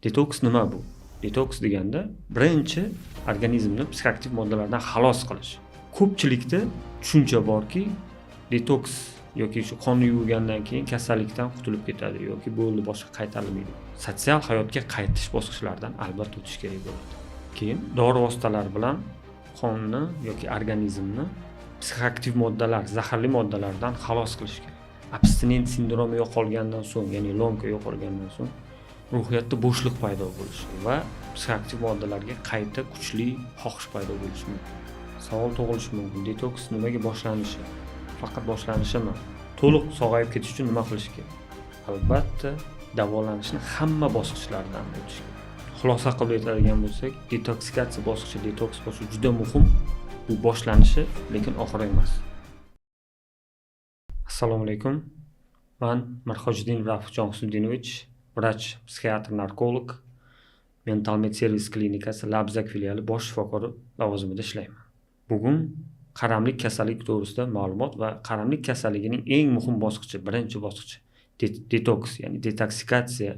Detoks nima bu? Detoks deganda birinchi organizmni psixoaktiv moddalardan xalos qilish. Ko'pchilikda tushuncha borki, detoks yoki shu qonni yuvgandan keyin kasallikdan qutulib ketadi yoki bo'ldi boshqa qaytarilmaydi. Sotsial hayotga qaytish bosqichlaridan albatta o'tish kerak bo'ladi. Keyin dori vositalari bilan qonni yoki organizmni psixoaktiv moddalar, zaharli moddalardan xalos qilish kerak. Abstinent sindromi yo'qolgandan so'ng, ya'ni lomka yo'qolgandan so'ng ruhiyatda bo'shliq paydo bo'lishi va psixoaktiv moddalarga qayta kuchli xohish paydo bo'lishi mumkin. Savol tug'ilishi mumkin. Detoks nimaga boshlanishi? Faqat boshlanishimi? To'liq sog'ayib ketish uchun nima qilish kerak? Albatta, davolanishni hamma bosqichlaridan o'tish kerak. Xulosa qilib aytadigan bo'lsak, detoksikatsiya bosqichi, detoks bosqichi juda muhim. Bu boshlanishi, lekin oxiri emas. Assalomu alaykum. Men Mirhojiddin Rafjon Husnuddinovich, vrach, psixiatr, narkolog, Mental Med Service klinikasi Labzak filiali bosh shifokori lavozimida ishlayman. Bugun qaramlik kasallik to'g'risida ma'lumot va qaramlik kasalligining eng muhim bosqichi, birinchi bosqichi detoks, ya'ni detoksikatsiya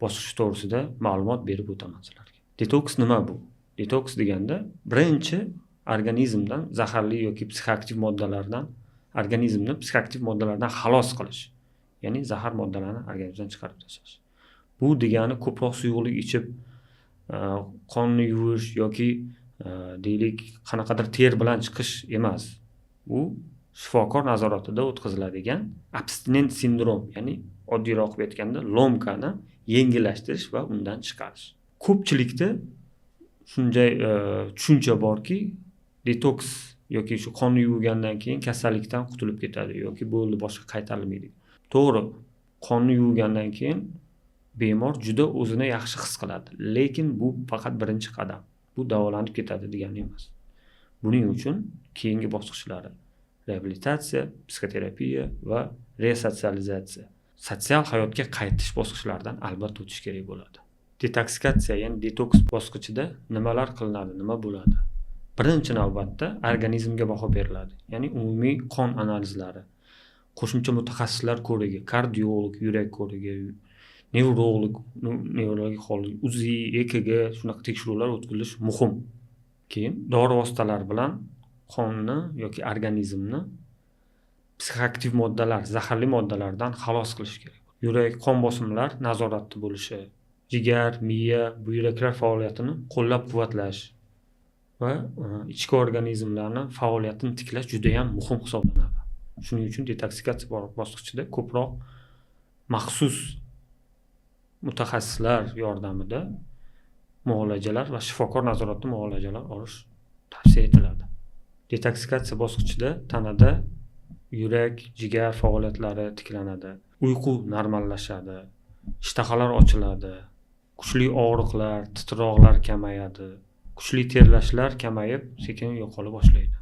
bosqichi to'g'risida ma'lumot berib o'taman sizlarga. Detoks nima bu? Detoks deganda birinchi organizmdan zaharli yoki psixoaktiv moddalardan organizmni psixoaktiv moddalardan xalos qilish, ya'ni zahar moddalarini organizmdan chiqarib tashlash. Bu degani ko'proq suyuqlik ichib qonni yuvish yoki deylik qanaqadir ter bilan chiqish emas. Bu shifokor nazoratida o'tkaziladigan abstinent sindrom, ya'ni oddiyroq qilib aytganda lomkani yengillashtirish va undan chiqarish. Ko'pchilikda shunday tushuncha borki, detoks yoki shu qonni yuvgandan keyin kasallikdan qutulib ketadi yoki bo'ldi boshqa qaytarilmaydi. To'g'ri, qonni yuvgandan keyin bemor juda o'zini yaxshi his qiladi, lekin bu faqat birinchi qadam. Bu davolanib ketadi degani emas. Buning uchun keyingi bosqichlari reabilitatsiya, psixoterapiya va resotsializatsiya, sotsial hayotga qaytish bosqichlaridan albatta o'tish kerak bo'ladi. Detoksikatsiya, ya'ni detoks bosqichida nimalar qilinadi, nima bo'ladi? Birinchi navbatda organizmga baho beriladi, ya'ni umumiy qon analizlari, qo'shimcha mutaxassislar ko'rigi, kardiolog, yurak ko'rigi, nevrologik holat, UZI, EKG shunaqa tekshiruvlar o'tkazilishi muhim. Keyin dori vositalari bilan qonni yoki organizmni psixoaktiv moddalar, zaharli moddalardan xalos qilish kerak. Yurak, qon bosimlar nazoratda bo'lishi, jigar, miya, buyraklar faoliyatini qo'llab-quvvatlash va ichki organizmlarning faoliyatini tiklash juda ham muhim hisoblanadi. Shuning uchun detoksikatsiya bosqichida ko'proq maxsus mutaxassislar yordamida muolajalar va shifokor nazoratida muolajalar olish tavsiya etiladi. Detoksikatsiya bosqichida tanada yurak, jigar faoliyatlari tiklanadi, uyqu normallashadi, ishtahalar ochiladi, kuchli og'riqlar, titroqlar kamayadi, kuchli terlashlar kamayib, sekin yo'qola boshlaydi.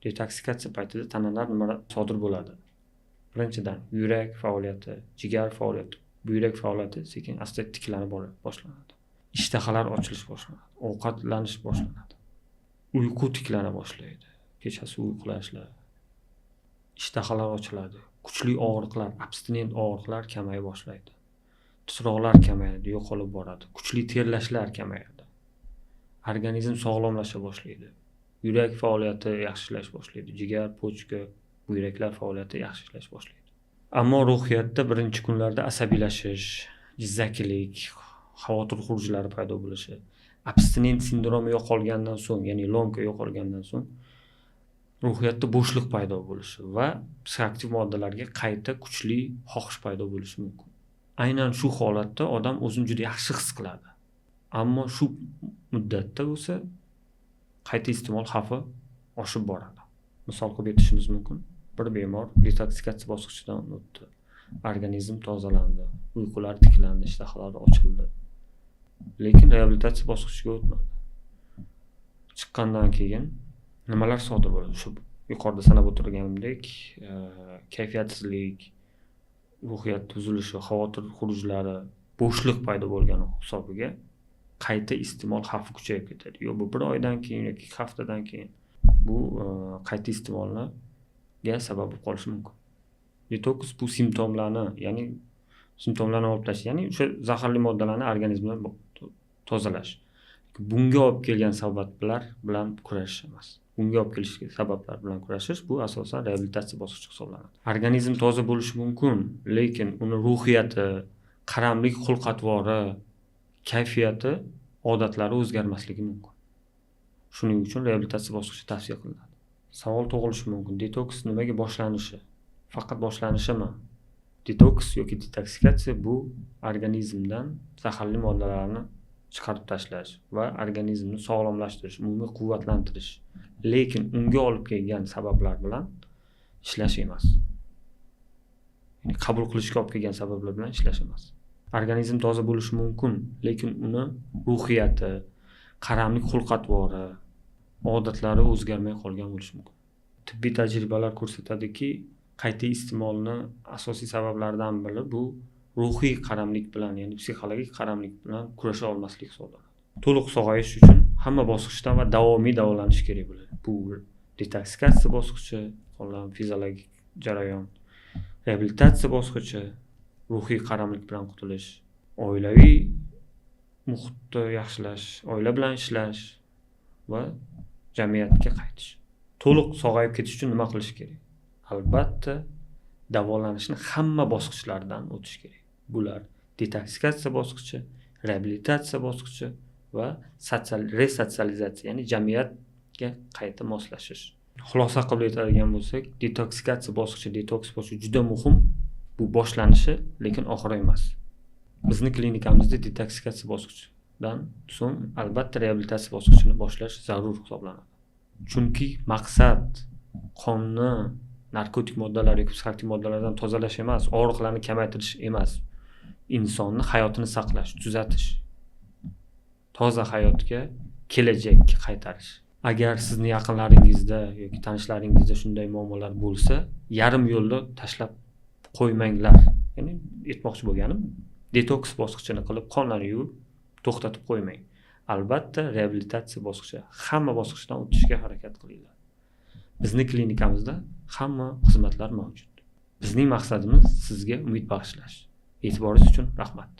Detoksikatsiya paytida tanalar nima sodir bo'ladi? Birinchidan, yurak faoliyati, jigar faoliyati, buyrak faoliyati sekin asta tiklanib boshlanadi. Ishtahalar ochilish boshlanadi, ovqatlanish boshlanadi. Uyqu tiklana boshlaydi. Kechasi uyqulashlar, ishtahalar ochiladi, kuchli og'riqlar, abstinent og'riqlar kamay boshlaydi. Titroqlar kamayadi, yo'qolib boradi, kuchli terlashlar kamayadi. Organizm sog'lomlasha boshlaydi. Yurak faoliyati yaxshilash boshlaydi, jigar, pochka, buyraklar faoliyati yaxshi ishlash boshlaydi. Ammo ruhiyatda birinchi kunlarda asabiylashish, jizzakilik, xavotir xurujlari paydo bo'lishi, abstinent sindromi yo'qolgandan so'ng, ya'ni lomka yo'qolgandan so'ng ruhiyatda bo'shliq paydo bo'lishi va psixoaktiv moddalarga qayta kuchli xohish paydo bo'lishi mumkin. Aynan shu holatda odam o'zini juda yaxshi his qiladi. Ammo shu muddatda bo'lsa qayta iste'mol xavfi oshib boradi. Misol qilib aytishimiz mumkin. Bir bemor detoksikatsiya bosqichidan o'tdi. Organizm tozalandi, uyqular tiklandi, ishtahalar ochildi. Lekin reabilitatsiya bosqichiga o'tmadi. Chiqqandan keyin nimalar sodir bo'ladi? Shu yuqorida sanab o'tirganimdek, kayfiyatsizlik, ruhiyat tuzilishi, xavotir xurujlari, bo'shliq paydo bo'lgani hisobiga qayta iste'mol xavfi kuchayib ketadi. Yo bu bir oydan keyin yoki 2 haftadan keyin bu qayta iste'molga sabab bo'lib qolishi mumkin. Detoks bu simptomlarni, ya'ni simptomlarni olib tashlash, ya'ni o'sha zaharli moddalarni organizmdan tozalash. Bunga olib kelgan sabablar bilan kurashish emas. Bunga olib kelish sabablar bilan kurashish bu asosan reabilitatsiya bosqichi hisoblanadi. Organizm toza bo'lishi mumkin, lekin uni ruhiyati, qaramlik xulq-atvori, kayfiyati, odatlari o'zgarmasligi mumkin. Shuning uchun reabilitatsiya bosqichi tavsiya qilinadi. Savol tug'ilishi mumkin. Detoks nimaga boshlanishi? Faqat boshlanishimi? Detoks yoki detoksikatsiya bu organizmdan zaharli moddalarni chiqarib tashlash va organizmni sog'lomlashtirish, umumiy quvvatlantirish. Lekin unga olib kelgan sabablar bilan ishlash emas. Ya'ni qabul qilishga olib kelgan sabablar bilan ishlash emas. Organizm toza bo'lishi mumkin, lekin uni ruhiyati, qaramlik xulq-atvori, odatlari o'zgarmay qolgan bo'lishi mumkin. Tibbiy tajribalar ko'rsatadiki, qayta iste'molni asosiy sabablaridan biri bu ruhiy qaramlik bilan, ya'ni psixologik qaramlik bilan kurasha olmaslik hisoblanadi. To'liq sog'ayish uchun hamma bosqichdan va davomiy davolanish kerak bo'ladi. Bu detoksikatsiya bosqichi, qo'llanma fiziologik jarayon, reabilitatsiya bosqichi, ruhiy qaramlik bilan qutulish, oilaviy muhitni yaxshilash, oila bilan ishlash va jamiyatga qaytish. To'liq sog'ayib ketish uchun nima qilish kerak? Albatta, davolanishni hamma bosqichlaridan o'tish kerak. Bular detoksikatsiya bosqichi, reabilitatsiya bosqichi va resotsializatsiya, ya'ni jamiyatga qayta moslashish. Xulosa qilib aytadigan bo'lsak, detoksikatsiya bosqichi, detoks bosqichi juda muhim. Bu boshlanishi, lekin oxiri emas. Bizni klinikamizda detoksikatsiya bosqichidan so'ng albatta reabilitatsiya bosqichini boshlash zarur hisoblanadi. Chunki maqsad qonni narkotik moddalar yoki psixoaktiv moddalardan tozalash emas, og'riqlarni kamaytirish emas. Insonni hayotini saqlash, tuzatish. Toza hayotga, kelajakka qaytarish. Agar sizni yaqinlaringizda yoki tanishlaringizda shunday muammolar bo'lsa, yarim yo'lda tashlab qo'ymanglar. Ya'ni aytmoqchi bo'lganim, detoks bosqichini qilib, qonlarni yuvib, to'xtatib qo'ymang. Albatta, reabilitatsiya bosqichi, hamma bosqichdan o'tishga harakat qilinglar. Bizning klinikamizda hamma xizmatlar mavjud. Bizning maqsadimiz sizga umid bag'ishlash. E'tiboringiz uchun rahmat.